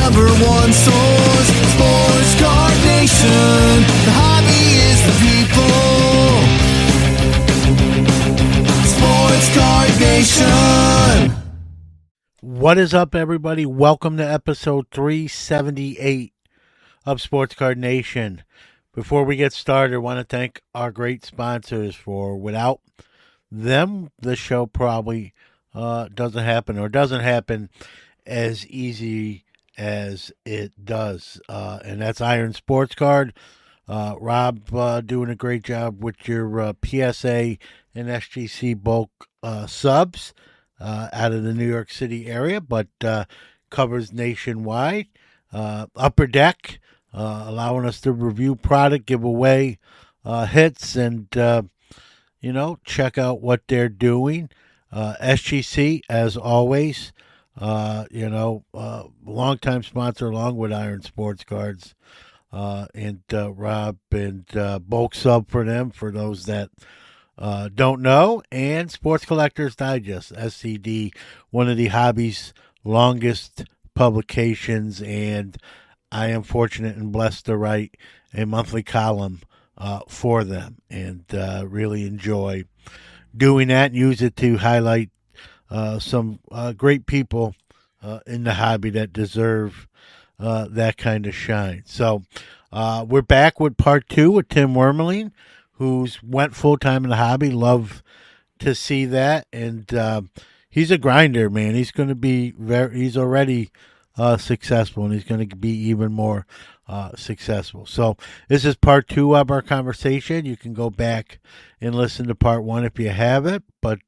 number one source, Sports Card Nation. The hobby is the people. Sports Card Nation. What is up, everybody? Welcome to episode 378 of Sports Card Nation. Before we get started, I want to thank our great sponsors. Without them, the show probably doesn't happen as easy as it does. And that's Iron Sports Card. Rob doing a great job with your PSA and SGC bulk subs out of the New York City area, but covers nationwide. Upper Deck, allowing us to review product, give away hits, and check out what they're doing. SGC, as always, longtime sponsor along with Iron Sports Cards, and Rob and bulk sub for them for those that don't know, and Sports Collectors Digest, SCD, one of the hobby's longest publications, and I am fortunate and blessed to write a monthly column for them, and really enjoy doing that and use it to highlight some great people in the hobby that deserve that kind of shine. So we're back with part two with Tim Wermeling, who's went full-time in the hobby. Love to see that. And he's a grinder, man. He's going to be he's already successful, and he's going to be even more successful. So this is part two of our conversation. You can go back and listen to part one if you haven't, but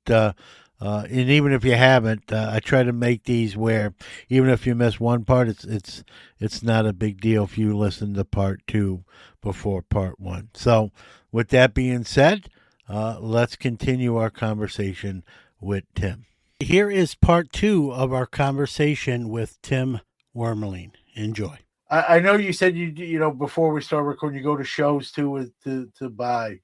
and even if you haven't, I try to make these where even if you miss one part, it's not a big deal if you listen to part two before part one. So with that being said, let's continue our conversation with Tim. Here is part two of our conversation with Tim Wermeling. Enjoy. I know you said you know before we start recording, you go to shows too to buy.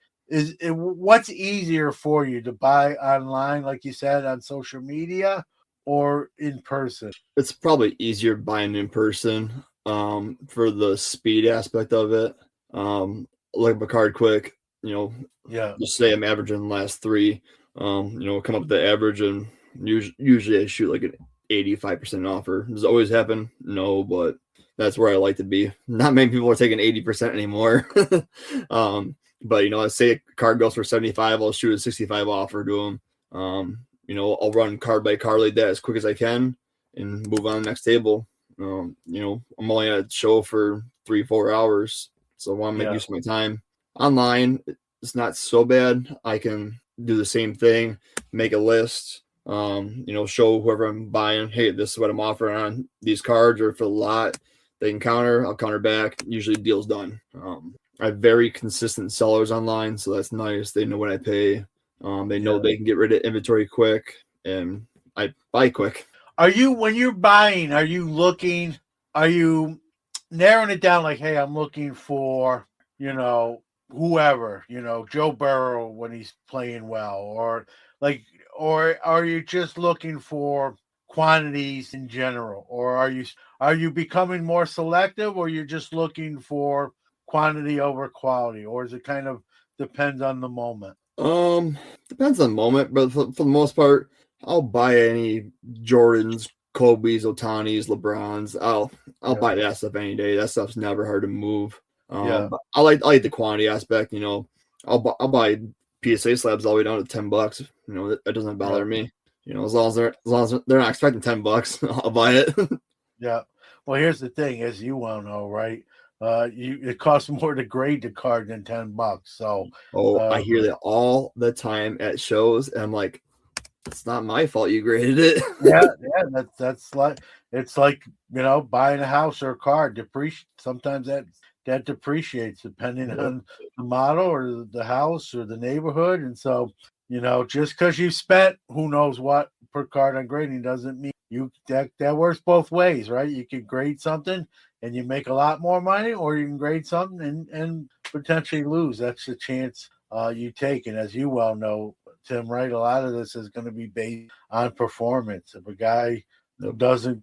What's easier for you, to buy online, like you said, on social media, or in person? It's probably easier buying in person for the speed aspect of it. Like my card quick, just say I'm averaging the last three, come up with the average, and usually I shoot like an 85% offer. Does it always happen? No, but that's where I like to be. Not many people are taking 80% anymore. But let's say a card goes for 75, I'll shoot a 65 offer to them. I'll run card by card like that as quick as I can and move on to the next table. I'm only at a show for 3-4 hours, so I want to make use of my time. Online, it's not so bad. I can do the same thing, make a list, show whoever I'm buying, hey, this is what I'm offering on these cards, or if a lot they can counter, I'll counter back. Usually deal's done. I have very consistent sellers online, so that's nice. They know what I pay. They know they can get rid of inventory quick, and I buy quick. When you're buying, are you narrowing it down like, hey, I'm looking for, whoever, Joe Burrow when he's playing well, or are you just looking for quantities in general, or are you becoming more selective, or you're just looking for quantity over quality, or is it kind of depends on the moment? Depends on the moment, but for the most part, I'll buy any Jordans, Kobe's, Otanis, LeBrons. I'll buy that stuff any day. That stuff's never hard to move. But I like the quantity aspect. I'll buy PSA slabs all the way down to $10. That doesn't bother me. As long as they're not expecting $10, I'll buy it. Yeah. Well, here's the thing, as you well know, right? It costs more to grade the card than $10. So I hear that all the time at shows, and I'm like, it's not my fault you graded it. That's like, it's like buying a house or a car. Sometimes that depreciates depending on the model or the house or the neighborhood, and so just because you spent who knows what per card on grading doesn't mean that works both ways, right? You can grade something and you make a lot more money, or you can grade something and potentially lose. That's the chance you take. And as you well know, Tim, right, a lot of this is going to be based on performance. If a guy doesn't,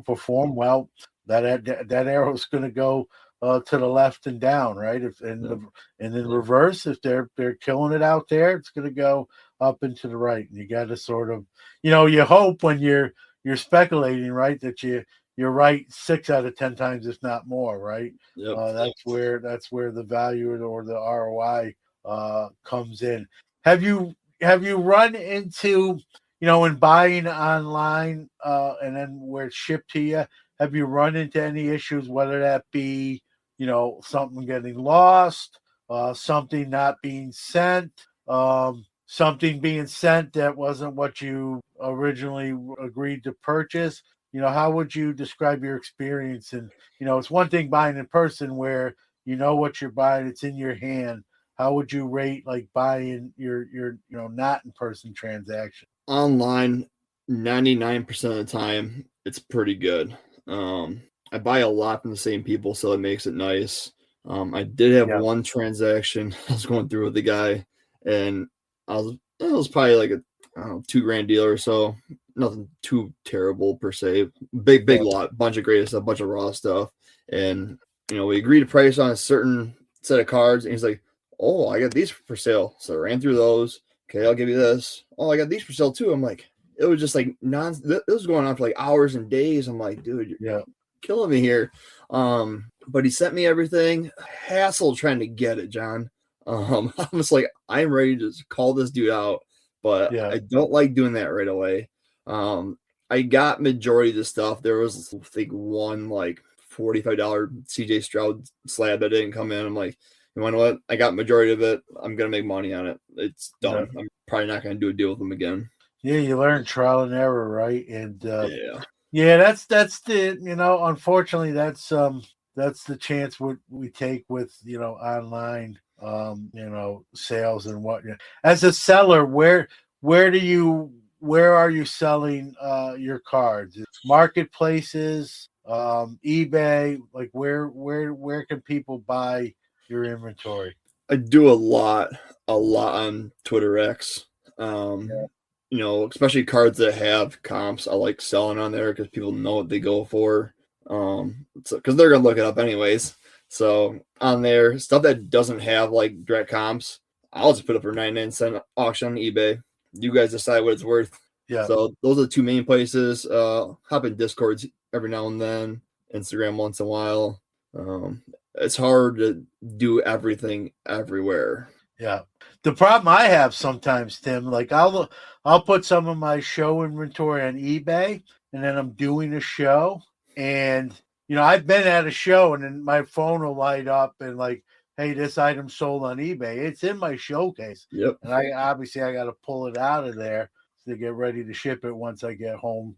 perform well, that arrow is going to go to the left and down, right? And in reverse, if they're killing it out there, it's going to go up and to the right. And you got to sort of, you hope when you're speculating, right, that you're right 6 out of 10 times, if not more, right? Yep. That's where the value or the ROI comes in. Have you run into, in buying online and then where it's shipped to you? Have you run into any issues, whether that be, something getting lost, something not being sent, something being sent that wasn't what you originally agreed to purchase? How would you describe your experience? And, it's one thing buying in person where you know what you're buying, it's in your hand. How would you rate like buying your not in person transaction? Online, 99% of the time, it's pretty good. I buy a lot from the same people, so it makes it nice. I did have one transaction I was going through with the guy, and it was probably like a $2,000 deal or so. Nothing too terrible per se. Big lot, bunch of great stuff, bunch of raw stuff, and we agreed to price on a certain set of cards, and he's like, "Oh, I got these for sale," so I ran through those. Okay, I'll give you this. Oh, I got these for sale too. I'm like, it was just like it was going on for like hours and days. I'm like, dude, you're killing me here. But he sent me everything. Hassle trying to get it, John. I'm just like, I'm ready to just call this dude out, but I don't like doing that right away. I got majority of the stuff. There was, I think, one like $45 CJ Stroud slab that didn't come in. I'm like, you know what? I got majority of it. I'm gonna make money on it. It's done. I'm probably not gonna do a deal with them again. Yeah, you learn trial and error, right? And that's the unfortunately that's the chance we take with online sales and whatnot. As a seller, where are you selling your cards? Marketplaces, eBay, like where can people buy your inventory? I do a lot on Twitter X. Especially cards that have comps. I like selling on there because people know what they go for. Because they're gonna look it up anyways. So on there, stuff that doesn't have like direct comps, I'll just put up for 99-cent auction on eBay. You guys decide what it's worth. Yeah. So those are the two main places. Hop in Discords every now and then, Instagram once in a while. It's hard to do everything everywhere. Yeah. The problem I have sometimes, Tim, like I'll put some of my show inventory on eBay, and then I'm doing a show, and I've been at a show, and then my phone will light up and like, hey, this item sold on eBay. It's in my showcase. Yep. And I got to pull it out of there to get ready to ship it once I get home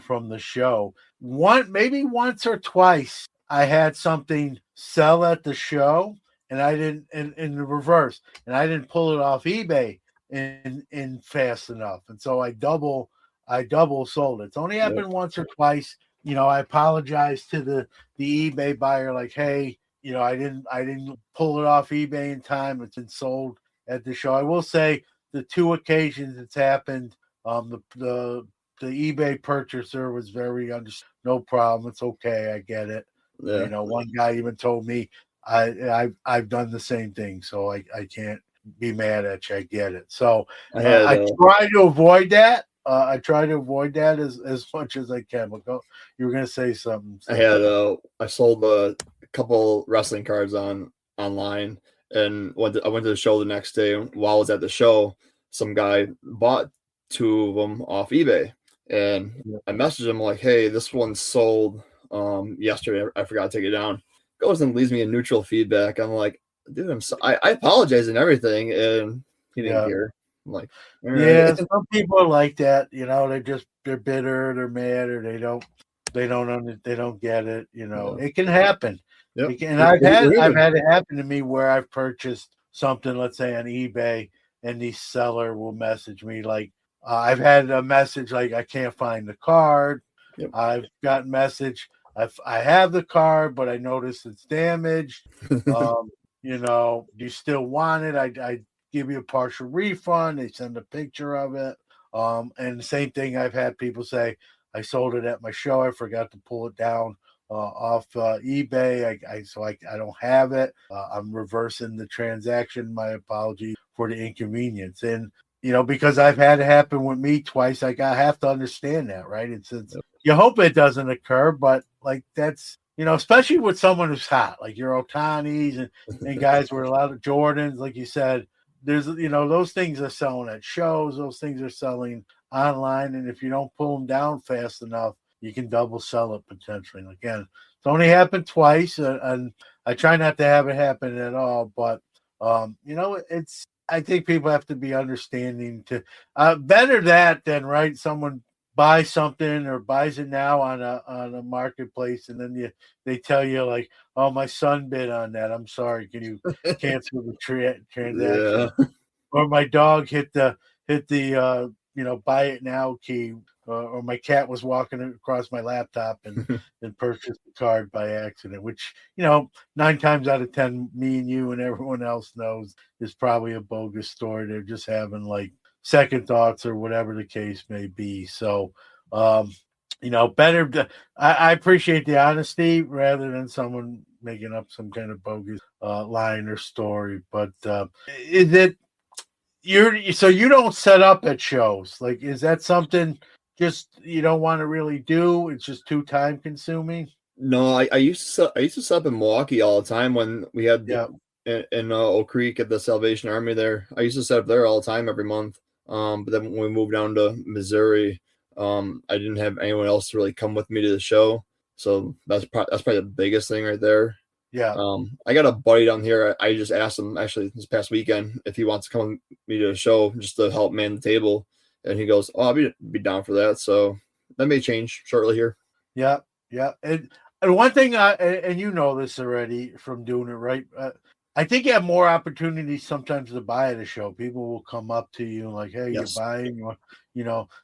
from the show. Maybe once or twice I had something sell at the show, and I didn't in the reverse, and I didn't pull it off eBay in fast enough, and so I double sold it. It's only happened once or twice. I apologize to the eBay buyer, like, hey, I didn't pull it off eBay in time. It's been sold at the show. I will say the 2 occasions it's happened, the eBay purchaser was very no problem. It's okay. I get it. Yeah. One guy even told me I've done the same thing, so I can't be mad at you. I get it. So I try to avoid that. I try to avoid that as much as I can. But you were gonna say something. I sold a couple wrestling cards online, and I went to the show the next day. While I was at the show, some guy bought 2 of them off eBay, and I messaged him like, "Hey, this one's sold yesterday. I forgot to take it down." Goes and leaves me a neutral feedback. I'm like, dude, I apologize and everything, and he didn't care. I'm like, all right. Yeah, some people are like that. They're bitter, they're mad, or they don't get it. It can happen. Yep. And I've had it happen to me where I've purchased something, let's say on eBay, and the seller will message me like, I've had a message like, I can't find the card. Yep. I've gotten message, I have the card, but I noticed it's damaged. Do you still want it? I give you a partial refund. They send a picture of it. And the same thing, I've had people say, I sold it at my show. I forgot to pull it down off eBay. I don't have it. I'm reversing the transaction. My apology for the inconvenience. And because I've had it happen with me twice, I have to understand that, right? It's you hope it doesn't occur, but like that's especially with someone who's hot, like your Otanis and guys where a lot of Jordans, like you said, there's those things are selling at shows, those things are selling online, and if you don't pull them down fast enough, you can double sell it potentially. And again, it's only happened twice, and I try not to have it happen at all, but it's I think people have to be understanding to better that than right someone buys something or buys it now on a marketplace, and then they tell you like, oh, my son bid on that, I'm sorry, can you cancel the transaction? Yeah. Or my dog hit the buy it now key, or my cat was walking across my laptop and purchased the card by accident, which 9 times out of 10, me and you and everyone else knows is probably a bogus story. They're just having like second thoughts or whatever the case may be. So better I appreciate the honesty rather than someone making up some kind of bogus line or story. But is it so you don't set up at shows? Like, is that something just you don't want to really do? It's just too time consuming. No, I used to set up in Milwaukee all the time when we had in Oak Creek at the Salvation Army there. I used to set up there all the time every month. But then when we moved down to Missouri, I didn't have anyone else to really come with me to the show. So that's probably the biggest thing right there. Yeah. I got a buddy down here. I just asked him actually this past weekend if he wants to come with me to a show just to help man the table. And he goes, "Oh, I'll be down for that." So that may change shortly here. Yeah. Yeah. And one thing, and you know this already from doing it, right? I think you have more opportunities sometimes to buy at a show. People will come up to you like, "Hey, Yes. you're buying,"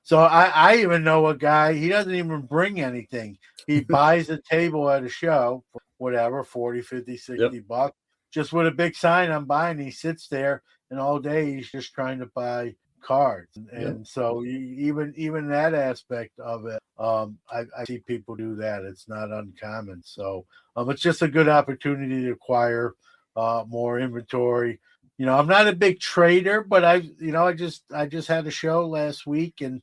So I even know a guy. He doesn't even bring anything. He buys a table at a show for whatever, 40, 50, 60 bucks, just with a big sign I'm buying. He sits there and all day he's just trying to buy cards. And so even that aspect of it, I see people do that. It's not uncommon. So it's just a good opportunity to acquire more inventory. I'm not a big trader, but I just had a show last week and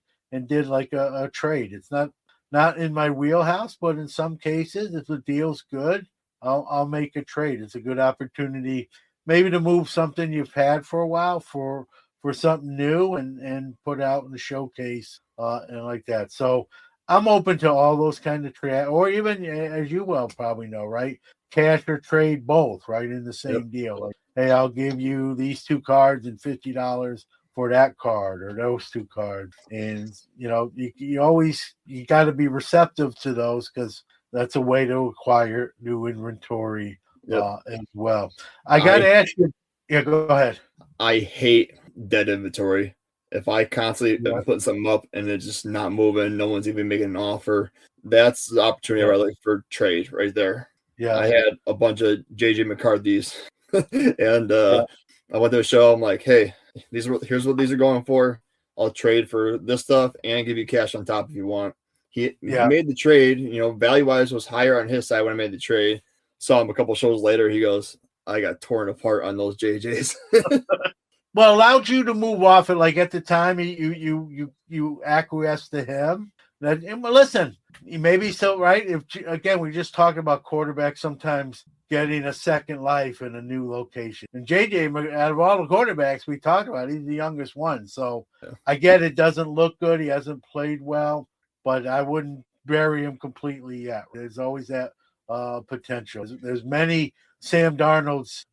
did like a trade. It's not in my wheelhouse, but in some cases, if the deal's good, I'll make a trade. It's a good opportunity maybe to move something you've had for a while for something new and put out in the showcase and like that. So I'm open to all those kind of trade, or even as you well probably know, right? Cash or trade both, right? In the same deal. Like, hey, I'll give you these 2 cards and $50 for that card or those 2 cards. And you got to be receptive to those because that's a way to acquire new inventory as well. I got to ask you. Yeah, go ahead. I hate dead inventory. If I constantly am putting something up and it's just not moving, no one's even making an offer, that's the opportunity I like for trade right there. Yeah, I had a bunch of JJ McCarthy's, and I went to a show. I'm like, hey, here's what these are going for. I'll trade for this stuff and give you cash on top if you want. He made the trade. Value wise was higher on his side when I made the trade. Saw him a couple shows later. He goes, I got torn apart on those JJs. Well, allowed you to move off it. Like at the time, you acquiesced to him. Listen, maybe so, right? If again, we just talked about quarterbacks sometimes getting a second life in a new location. And JJ, out of all the quarterbacks we talked about, he's the youngest one. So I get it doesn't look good. He hasn't played well, but I wouldn't bury him completely yet. There's always that potential. There's many Sam Darnolds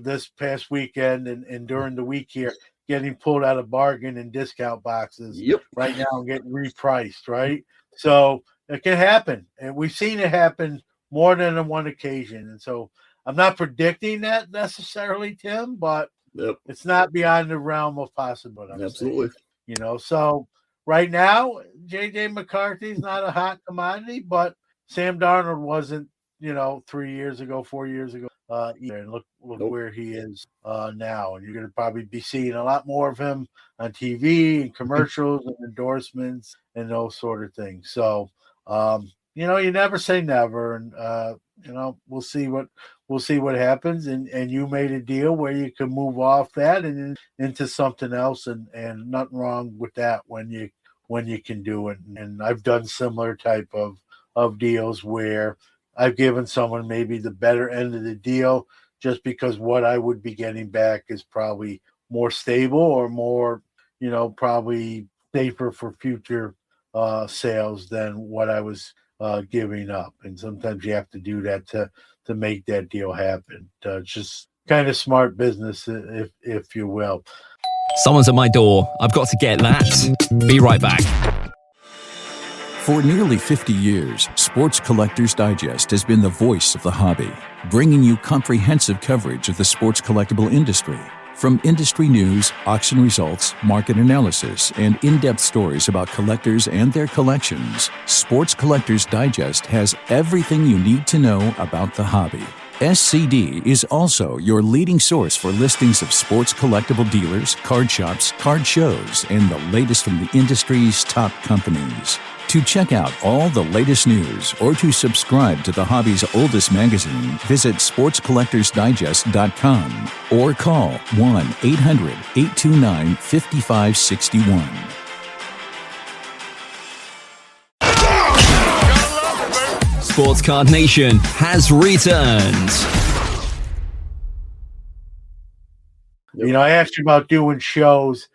this past weekend and during the week here getting pulled out of bargain and discount boxes right now and getting repriced, right? So it can happen. And we've seen it happen more than on one occasion. And so I'm not predicting that necessarily, Tim, but it's not beyond the realm of possibility. Absolutely. So right now, J.J. McCarthy's not a hot commodity, but Sam Darnold wasn't, 3 years ago, 4 years ago either. And look where he is now. And you're going to probably be seeing a lot more of him on TV and commercials and endorsements and those sort of things. So, you never say never, and we'll see what happens. And you made a deal where you can move off that and into something else, and nothing wrong with that when you can do it. And I've done similar type of deals where I've given someone maybe the better end of the deal just because what I would be getting back is probably more stable or more, probably safer for future sales than what I was giving up. And sometimes you have to do that to make that deal happen. It's just kind of smart business, if you will. Someone's at my door. I've got to get that. Be right back. For nearly 50 years, Sports Collectors Digest has been the voice of the hobby, bringing you comprehensive coverage of the sports collectible industry. From industry news, auction results, market analysis, and in-depth stories about collectors and their collections, Sports Collectors Digest has everything you need to know about the hobby. SCD is also your leading source for listings of sports collectible dealers, card shops, card shows, and the latest from the industry's top companies. To check out all the latest news or to subscribe to the hobby's oldest magazine, visit sportscollectorsdigest.com or call 1-800-829-5561. Sports Card Nation has returned. I asked you about doing shows.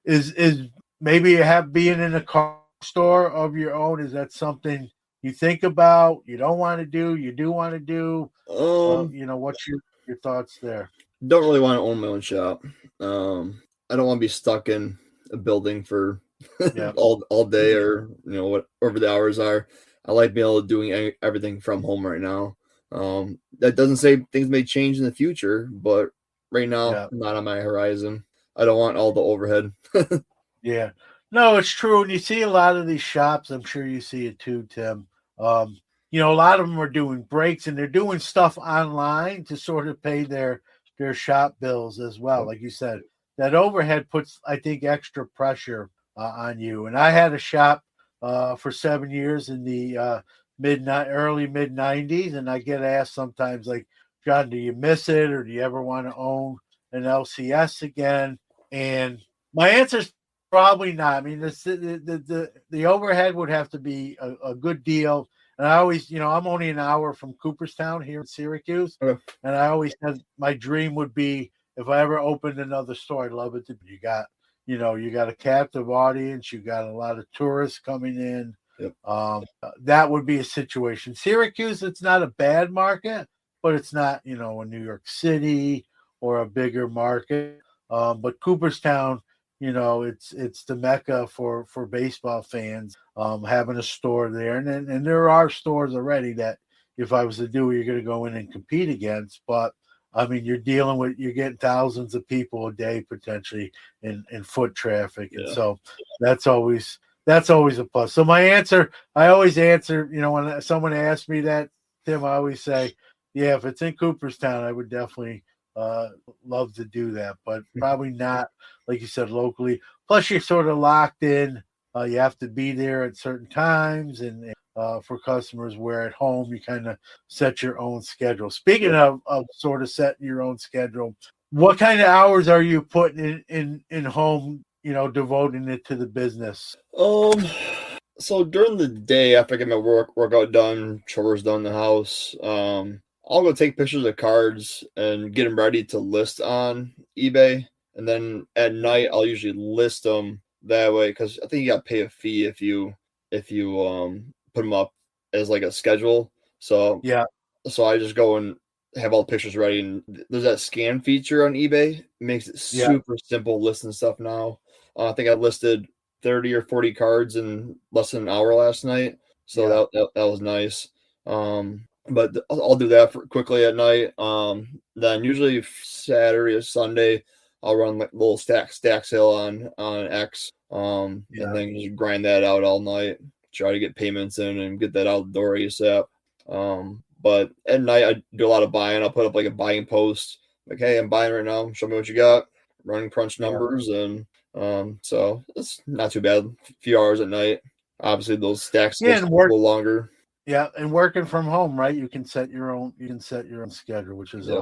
Is maybe being in a car store of your own, is that something you think about, you don't want to do, you do want to do? What's your thoughts there? Don't really want to own my own shop. I don't want to be stuck in a building for all day or whatever the hours are. I like being able to doing everything from home right now. That doesn't say things may change in the future, but right now, not on my horizon. I don't want all the overhead. Yeah. No, it's true. And you see a lot of these shops, I'm sure you see it too, Tim. A lot of them are doing breaks and they're doing stuff online to sort of pay their shop bills as well. Like you said, that overhead puts, I think, extra pressure on you. And I had a shop for 7 years in the early mid 90s. And I get asked sometimes, like, John, do you miss it? Or do you ever want to own an LCS again? And my answer is probably not. I mean, the overhead would have to be a good deal. And I always, I'm only an hour from Cooperstown here in Syracuse. Okay. And I always said my dream would be if I ever opened another store, I'd love it to be. You got a captive audience. You got a lot of tourists coming in. Yep. That would be a situation. Syracuse, it's not a bad market, but it's not, a New York City or a bigger market. But Cooperstown, it's the mecca for baseball fans, having a store there. And there are stores already that if I was to do it, you're going to go in and compete against. But, I mean, you're getting thousands of people a day potentially in foot traffic. And so that's always a plus. So I always answer, when someone asks me that, Tim, I always say, yeah, if it's in Cooperstown, I would definitely love to do that, but probably not, like you said, locally. Plus, you're sort of locked in. You have to be there at certain times, and for customers, where at home you kind of set your own schedule. Speaking of sort of setting your own schedule, what kind of hours are you putting in home? Devoting it to the business. So during the day, after I get my workout done, chores done in the house, I'll go take pictures of cards and get them ready to list on eBay. And then at night, I'll usually list them that way because I think you got to pay a fee if you put them up as like a schedule. So so I just go and have all the pictures ready. And there's that scan feature on eBay. It makes it super simple listing stuff now. I think I listed 30 or 40 cards in less than an hour last night. So that was nice. But I'll do that quickly at night. Then usually Saturday or Sunday, I'll run like a little stack sale on X. And then just grind that out all night. Try to get payments in and get that out the door ASAP. But at night I do a lot of buying. I'll put up like a buying post. Like, hey, I'm buying right now. Show me what you got. Running crunch numbers and so it's not too bad. A few hours at night. Obviously, those stacks Yeah, go and a little longer. Yeah, and working from home, right? You can set your own schedule, which is Yep.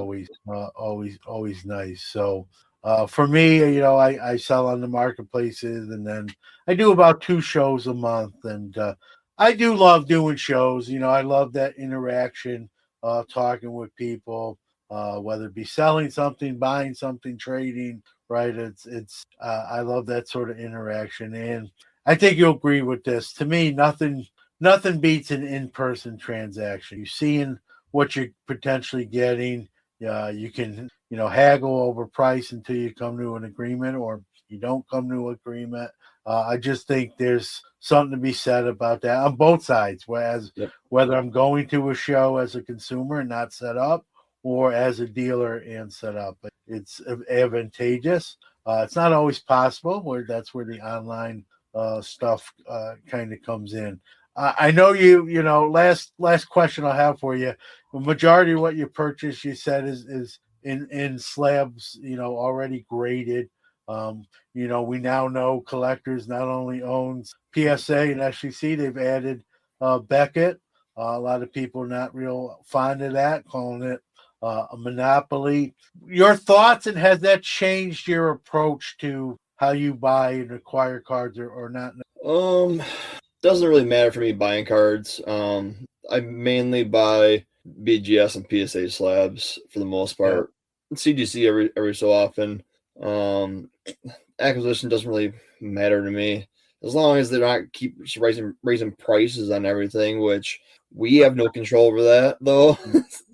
always nice. So for me, I sell on the marketplaces, and then I do about 2 shows a month, and I do love doing shows. I love that interaction, talking with people, whether it be selling something, buying something, trading. Right? It's I love that sort of interaction, and I think you'll agree with this. To me, nothing beats an in-person transaction. You're seeing what you're potentially getting. You can, haggle over price until you come to an agreement, or you don't come to an agreement. I just think there's something to be said about that on both sides. Whereas Yep. whether I'm going to a show as a consumer and not set up, or as a dealer and set up, it's advantageous. It's not always possible. That's where the online stuff kind of comes in. I know you know, last question I'll have for you. The majority of what you purchase, you said, is in slabs, already graded. We now know collectors not only owns PSA and SGC, they've added Beckett. A lot of people not real fond of that, calling it a monopoly. Your thoughts, and has that changed your approach to how you buy and acquire cards, or not? Doesn't really matter for me buying cards. I mainly buy BGS and PSA slabs for the most part. CGC every so often. Acquisition doesn't really matter to me as long as they're not keep raising prices on everything, which we have no control over that though.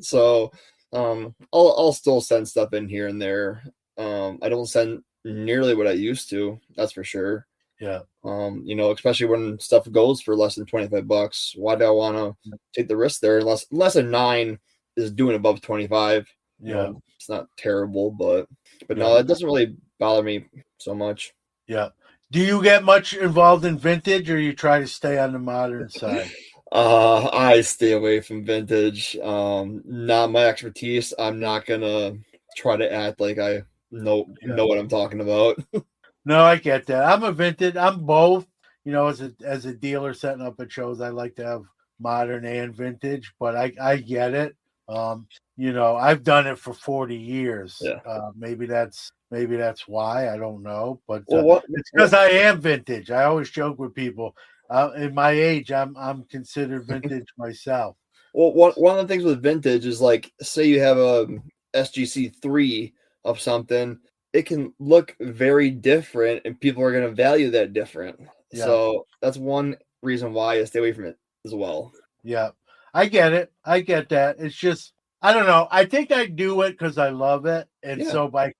So I'll still send stuff in here and there. I don't send nearly what I used to, that's for sure. Yeah. Especially when stuff goes for less than $25. Why do I want to take the risk there? Unless a 9 is doing above 25. It's not terrible, but no, it doesn't really bother me so much. Yeah. Do you get much involved in vintage, or you try to stay on the modern side? I stay away from vintage. Not my expertise. I'm not gonna try to act like I know what I'm talking about. No, I get that. I'm both. As a dealer setting up at shows, I like to have modern and vintage, but I get it. I've done it for 40 years. Yeah. Maybe that's why, I don't know, but it's because I am vintage. I always joke with people. In my age, I'm considered vintage myself. Well, one of the things with vintage is, like, say you have a SGC 3 of something, it can look very different, and people are going to value that different. Yeah. So that's one reason why I stay away from it as well. Yeah, I get it. I get that. It's just, I don't know. I think I do it because I love it, and so by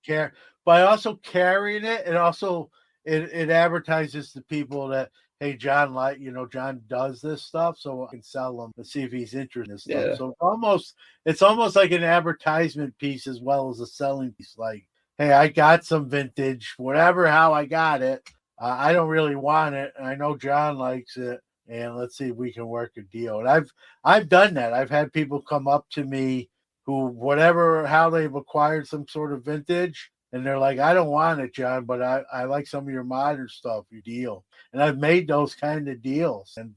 also carrying it, and also it advertises to people that, hey, John, John does this stuff, so I can sell him to see if he's interested in this stuff. Yeah. So it's almost like an advertisement piece as well as a selling piece. Like, hey, I got some vintage, how I got it. I don't really want it, and I know John likes it, and let's see if we can work a deal. And I've done that. I've had people come up to me who, how they've acquired some sort of vintage, and they're like, I don't want it, John, but I like some of your modern stuff, your deal. And I've made those kind of deals, and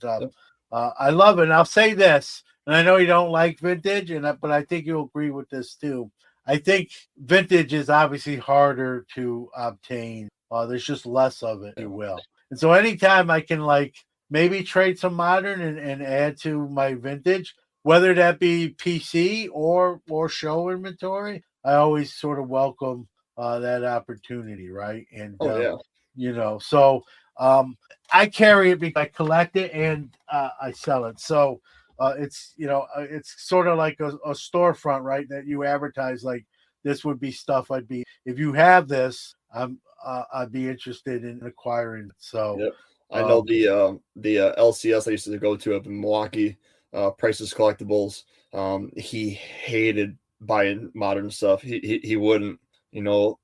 I love it. And I'll say this, and I know you don't like vintage, but I think you'll agree with this too. I think vintage is obviously harder to obtain. There's just less of it, if you will. And so anytime I can maybe trade some modern and add to my vintage, whether that be PC or show inventory, I always sort of welcome that opportunity, right? And so I carry it because I collect it and I sell it. So it's sort of like a storefront, right? That you advertise, like, this would be stuff if you have this, I'd be interested in acquiring it. So I know the LCS I used to go to up in Milwaukee, Prices Collectibles. He hated buying modern stuff. He wouldn't.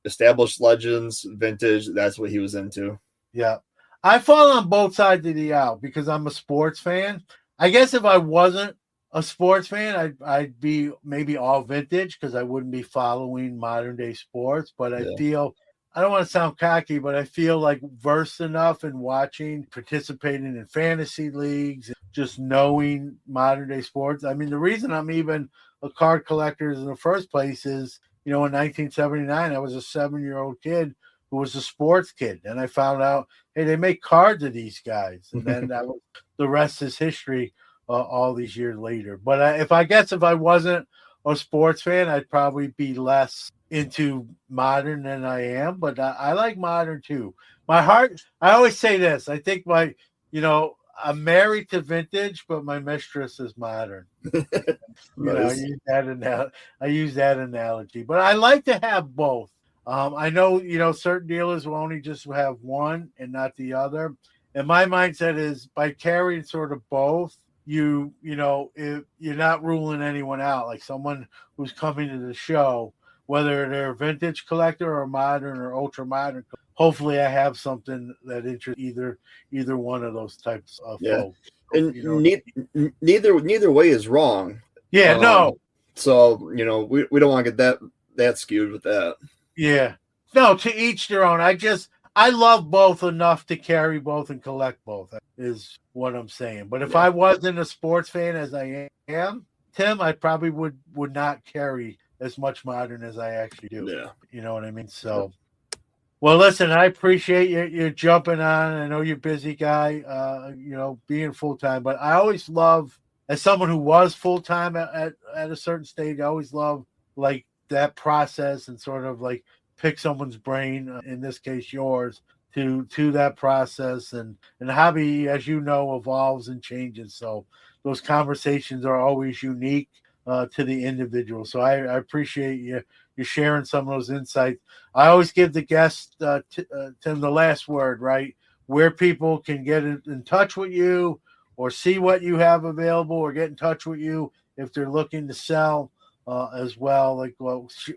Established legends, vintage, that's what he was into. Yeah. I fall on both sides of the aisle because I'm a sports fan. I guess if I wasn't a sports fan, I'd be maybe all vintage because I wouldn't be following modern day sports. But I feel I don't want to sound cocky, but I feel like versed enough in watching, participating in fantasy leagues, just knowing modern day sports. I mean, the reason I'm even a card collector in the first place is, in 1979, I was a 7-year-old kid who was a sports kid. And I found out, hey, they make cards of these guys. And then the rest is history all these years later. But if I wasn't a sports fan, I'd probably be less into modern than I am. But I like modern too. My heart, I always say this. I think I'm married to vintage, but my mistress is modern. Nice. I use that analogy. But I like to have both. I know, certain dealers will only just have one and not the other. And my mindset is by carrying sort of both, if you're not ruling anyone out. Like someone who's coming to the show, whether they're a vintage collector or modern or ultra modern, hopefully I have something that interests either one of those types of folks. And neither way is wrong. Yeah, no. So we don't want to get that skewed with that. Yeah. No, to each their own. I love both enough to carry both and collect both, is what I'm saying. But if I wasn't a sports fan as I am, Tim, I probably would not carry as much modern as I actually do. Yeah. You know what I mean? So, well, listen, I appreciate you jumping on. I know you're a busy guy, being full-time. But I always love, as someone who was full-time at a certain stage, I always love, like, that process and sort of, like, pick someone's brain, in this case yours, to that process. And the hobby, as you know, evolves and changes. So those conversations are always unique to the individual. So I appreciate you sharing some of those insights. I always give the guest, Tim, the last word, right? Where people can get in touch with you or see what you have available or get in touch with you if they're looking to sell as well. Like,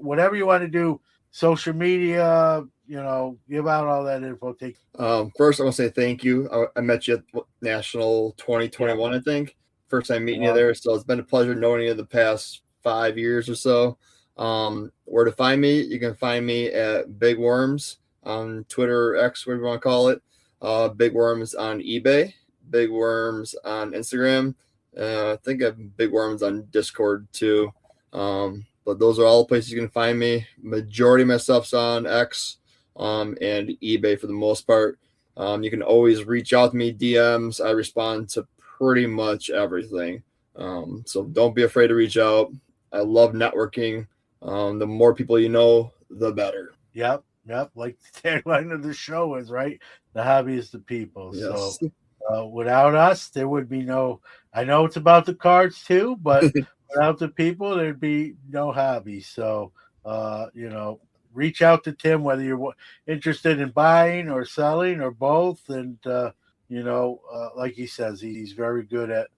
whatever you want to do, social media, give out all that info. First, I want to say thank you. I met you at National 2021, I think. First time meeting you there. So it's been a pleasure knowing you the past 5 years or so. Where to find me? You can find me at Big Worms on Twitter, X, whatever you want to call it. Big Worms on eBay, Big Worms on Instagram. I think I have Big Worms on Discord too. But those are all the places you can find me. Majority of my stuff's on X and eBay for the most part. You can always reach out to me, DMs. I respond to pretty much everything. So don't be afraid to reach out. I love networking. The more people you know, the better. Yep. Like the tagline of the show is, right? The hobby is the people. Yes. So without us, there would be no, I know it's about the cards too, but without the people, thered be no hobby. So, reach out to Tim, whether you're interested in buying or selling or both. And, like he says, he's very good at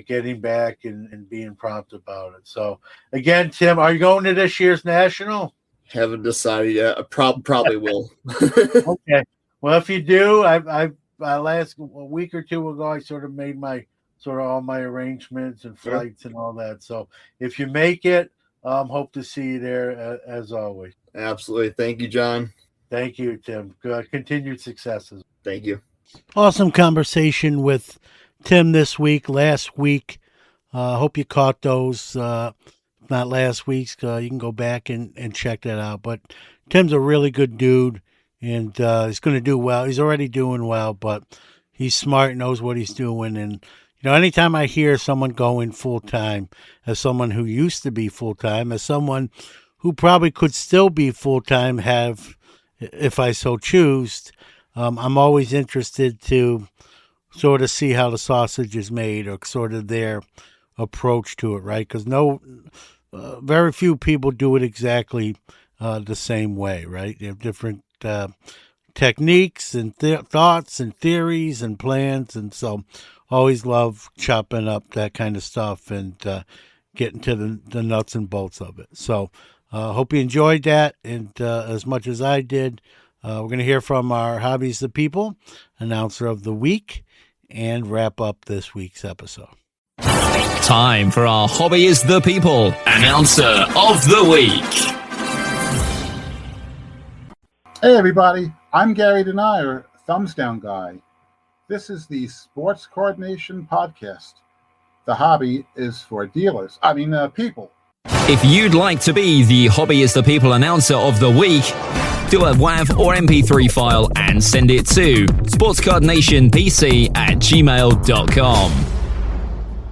getting back and being prompt about it. So, again, Tim, are you going to this year's National? Haven't decided yet. I probably will. Okay. Well, if you do, I last week or two ago, I sort of made all my arrangements and flights and all that. So if you make it, hope to see you there as always. Absolutely. Thank you, John. Thank you, Tim. Continued successes. Thank you. Awesome conversation with Tim this week. Last week, hope you caught those. Not last week's. You can go back and check that out. But Tim's a really good dude, and he's going to do well. He's already doing well, but he's smart, knows what he's doing. And, anytime I hear someone going full-time, as someone who used to be full-time, as someone who probably could still be full-time, if I so choose, I'm always interested to sort of see how the sausage is made or sort of their approach to it, right? Because very few people do it exactly the same way, right? They have different techniques and thoughts and theories and plans, and so always love chopping up that kind of stuff and getting to the nuts and bolts of it. So hope you enjoyed that, and as much as I did. We're going to hear from our Hobbies the People, announcer of the week, and wrap up this week's episode. Time for our Hobby is the People, announcer of the week. Hey everybody, I'm Gary Denier, Thumbs Down Guy. This is the Sports Card Nation podcast. The hobby is for people. If you'd like to be the Hobby is the People announcer of the week, do a WAV or MP3 file and send it to sportscardnationpc@gmail.com.